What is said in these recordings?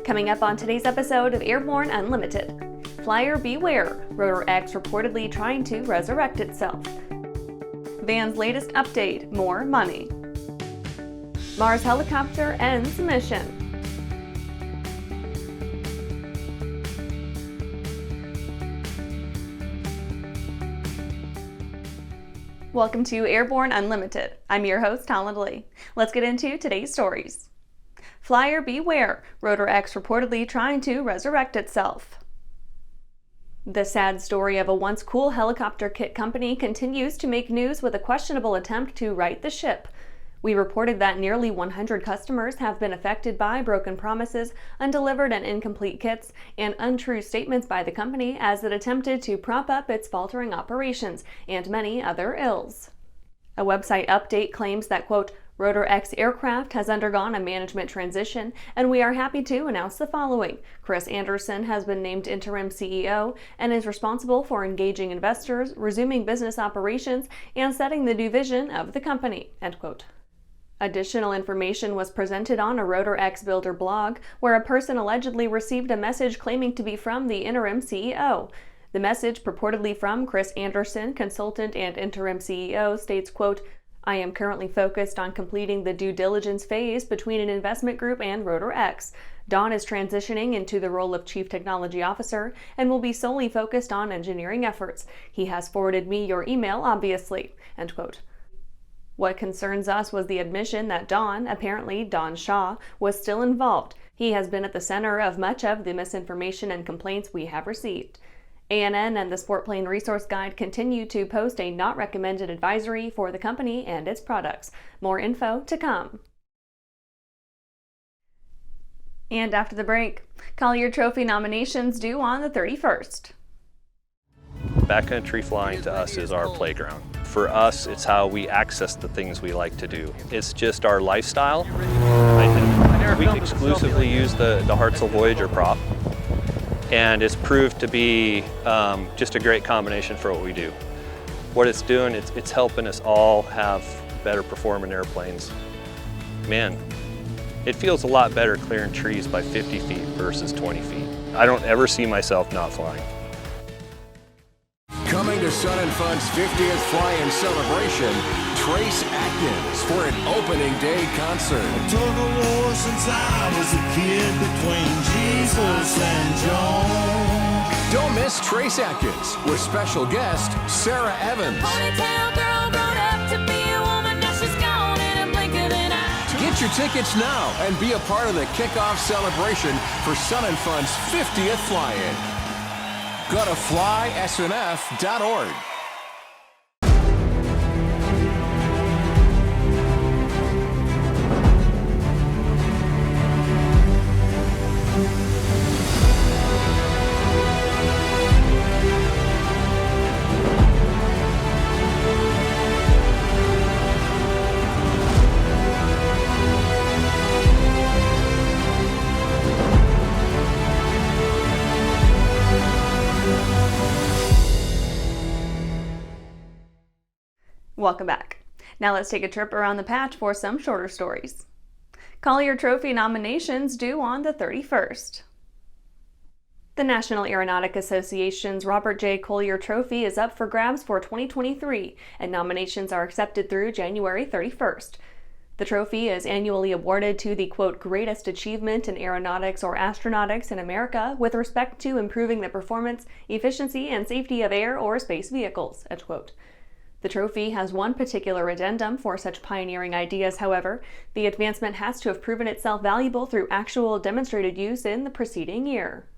Coming up on today's episode of Airborne Unlimited. Flyer beware, Rotor X reportedly trying to resurrect itself. Van's latest update, more money. Mars helicopter ends mission. Welcome to Airborne Unlimited. I'm your host, Holland Lee. Let's get into today's stories. Flyer beware, Rotor X reportedly trying to resurrect itself. The sad story of a once cool helicopter kit company continues to make news with a questionable attempt to right the ship. We reported that nearly 100 customers have been affected by broken promises, undelivered and incomplete kits, and untrue statements by the company as it attempted to prop up its faltering operations, and many other ills. A website update claims that, quote, Rotor X aircraft has undergone a management transition, and we are happy to announce the following. Chris Anderson has been named interim CEO and is responsible for engaging investors, resuming business operations, and setting the new vision of the company, end quote. Additional information was presented on a Rotor X Builder blog, where a person allegedly received a message claiming to be from the interim CEO. The message, purportedly from Chris Anderson, consultant and interim CEO, states, quote, I am currently focused on completing the due diligence phase between an investment group and Rotor X. Don is transitioning into the role of Chief Technology Officer and will be solely focused on engineering efforts. He has forwarded me your email, obviously, end quote. What concerns us was the admission that Don, apparently Don Shaw, was still involved. He has been at the center of much of the misinformation and complaints we have received. ANN and the Sportplane Resource Guide continue to post a not recommended advisory for the company and its products. More info to come. And after the break, Collier Trophy nominations due on the 31st. Backcountry flying to us is our playground. For us, it's how we access the things we like to do. It's just our lifestyle. We exclusively use the Hartzell Voyager prop, and it's proved to be just a great combination for what we do. What it's doing, it's helping us all have better performing airplanes. Man, it feels a lot better clearing trees by 50 feet versus 20 feet. I don't ever see myself not flying. Coming to Sun and Fun's 50th fly-in celebration, Trace Atkins for an opening day concert. A tug of war since I was a kid between Jesus and Joan. Don't miss Trace Atkins with special guest Sarah Evans. Ponytail girl grown up to be a woman, now she's gone in a blink of an eye. Get your tickets now and be a part of the kickoff celebration for Sun and Fun's 50th fly-in. Go to flysnf.org. Welcome back. Now let's take a trip around the patch for some shorter stories. Collier Trophy nominations due on the 31st. The National Aeronautic Association's Robert J. Collier Trophy is up for grabs for 2023, and nominations are accepted through January 31st. The trophy is annually awarded to the, quote, greatest achievement in aeronautics or astronautics in America with respect to improving the performance, efficiency, and safety of air or space vehicles, end quote. The trophy has one particular addendum for such pioneering ideas, however. The advancement has to have proven itself valuable through actual demonstrated use in the preceding year.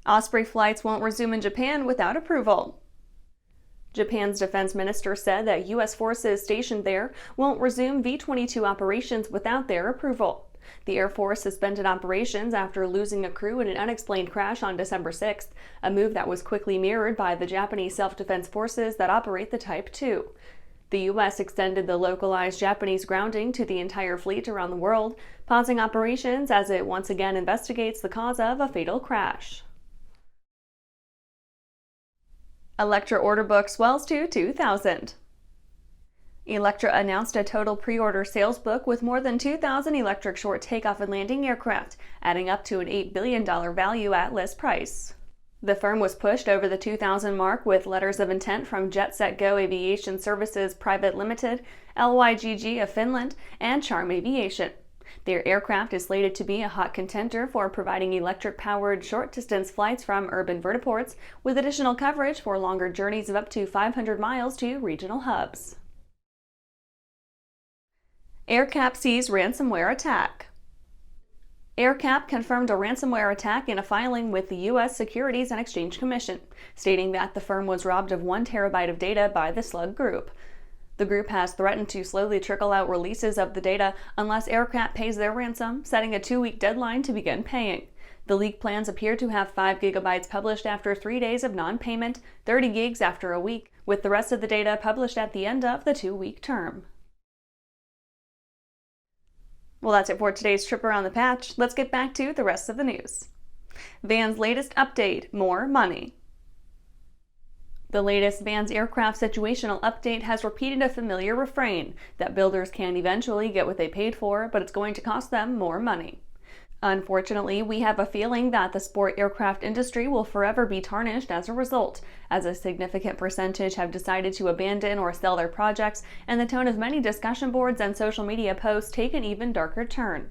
Osprey flights won't resume in Japan without approval. Japan's defense minister said that U.S. forces stationed there won't resume V-22 operations without their approval. The Air Force suspended operations after losing a crew in an unexplained crash on December 6th, a move that was quickly mirrored by the Japanese self-defense forces that operate the Type 2. The U.S. extended the localized Japanese grounding to the entire fleet around the world, pausing operations as it once again investigates the cause of a fatal crash. Electra order book swells to 2,000. Electra announced a total pre-order sales book with more than 2,000 electric short takeoff and landing aircraft, adding up to an $8 billion value at list price. The firm was pushed over the 2,000 mark with letters of intent from Jet Set Go Aviation Services Private Limited, LYGG of Finland, and Charm Aviation. Their aircraft is slated to be a hot contender for providing electric-powered short-distance flights from urban vertiports, with additional coverage for longer journeys of up to 500 miles to regional hubs. AerCap sees ransomware attack. AerCap confirmed a ransomware attack in a filing with the U.S. Securities and Exchange Commission, stating that the firm was robbed of 1 terabyte of data by the Slug Group. The group has threatened to slowly trickle out releases of the data unless AerCap pays their ransom, setting a 2-week deadline to begin paying. The leak plans appear to have 5 gigabytes published after 3 days of non-payment, 30 gigs after a week, with the rest of the data published at the end of the 2-week term. Well, that's it for today's trip around the patch. Let's get back to the rest of the news. Van's latest update, more money. The latest Van's aircraft situational update has repeated a familiar refrain that builders can eventually get what they paid for, but it's going to cost them more money. Unfortunately, we have a feeling that the sport aircraft industry will forever be tarnished as a result, as a significant percentage have decided to abandon or sell their projects, and the tone of many discussion boards and social media posts take an even darker turn.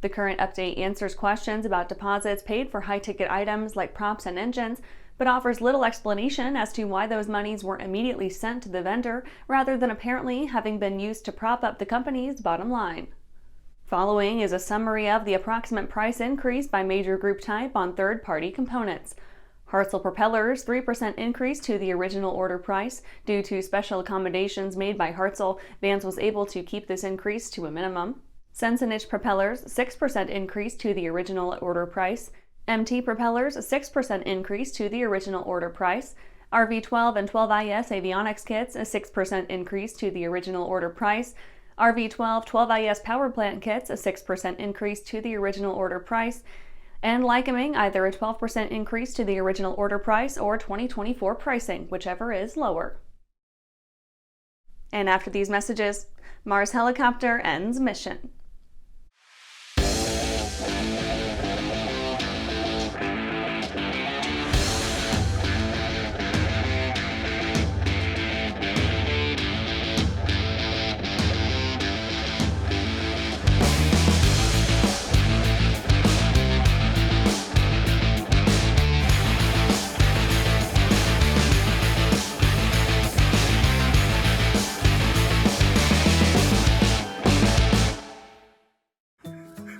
The current update answers questions about deposits paid for high-ticket items like props and engines, but offers little explanation as to why those monies weren't immediately sent to the vendor, rather than apparently having been used to prop up the company's bottom line. Following is a summary of the approximate price increase by major group type on third-party components. Hartzell propellers, 3% increase to the original order price. Due to special accommodations made by Hartzell, Vans was able to keep this increase to a minimum. Sensenich propellers, 6% increase to the original order price. MT propellers, 6% increase to the original order price. RV-12 and 12IS avionics kits, a 6% increase to the original order price. RV-12, 12IS power plant kits, a 6% increase to the original order price, and Lycoming, either a 12% increase to the original order price or 2024 pricing, whichever is lower. And after these messages, Mars helicopter ends mission.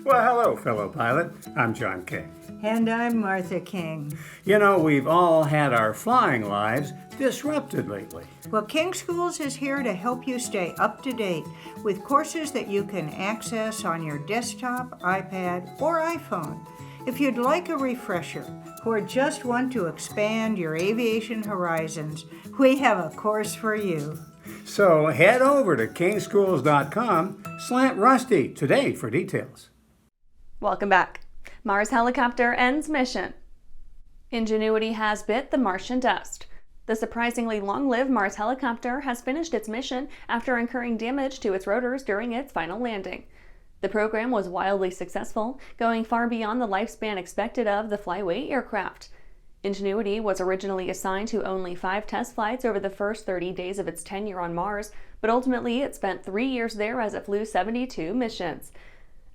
Well, hello, fellow pilot. I'm John King. And I'm Martha King. You know, we've all had our flying lives disrupted lately. Well, King Schools is here to help you stay up to date with courses that you can access on your desktop, iPad, or iPhone. If you'd like a refresher or just want to expand your aviation horizons, we have a course for you. So head over to kingschools.com/Rusty today for details. Welcome back. Mars helicopter ends mission. Ingenuity has bit the Martian dust. The surprisingly long-lived Mars helicopter has finished its mission after incurring damage to its rotors during its final landing. The program was wildly successful, going far beyond the lifespan expected of the flyweight aircraft. Ingenuity was originally assigned to only 5 test flights over the first 30 days of its tenure on Mars, but ultimately it spent 3 years there as it flew 72 missions.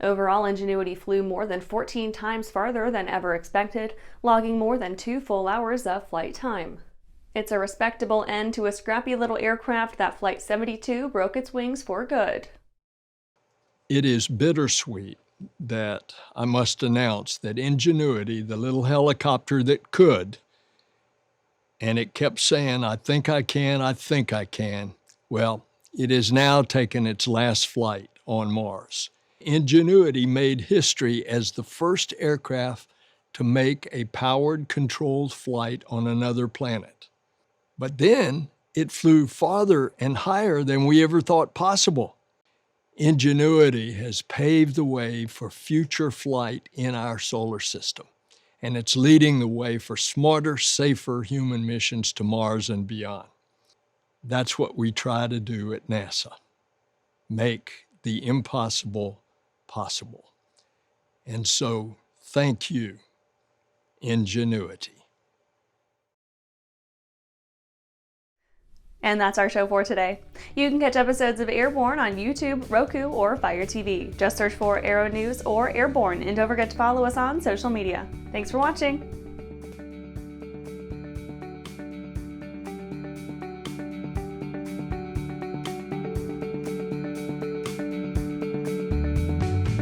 Overall, Ingenuity flew more than 14 times farther than ever expected, logging more than 2 full hours of flight time. It's a respectable end to a scrappy little aircraft that Flight 72 broke its wings for good. It is bittersweet that I must announce that Ingenuity, the little helicopter that could, and it kept saying, I think I can, I think I can. Well, it has now taken its last flight on Mars. Ingenuity made history as the first aircraft to make a powered, controlled flight on another planet. But then it flew farther and higher than we ever thought possible. Ingenuity has paved the way for future flight in our solar system, and it's leading the way for smarter, safer human missions to Mars and beyond. That's what we try to do at NASA. Make the impossible possible. And so, thank you, Ingenuity. And that's our show for today. You can catch episodes of Airborne on YouTube, Roku, or Fire TV. Just search for Aero-News or Airborne, and don't forget to follow us on social media. Thanks for watching.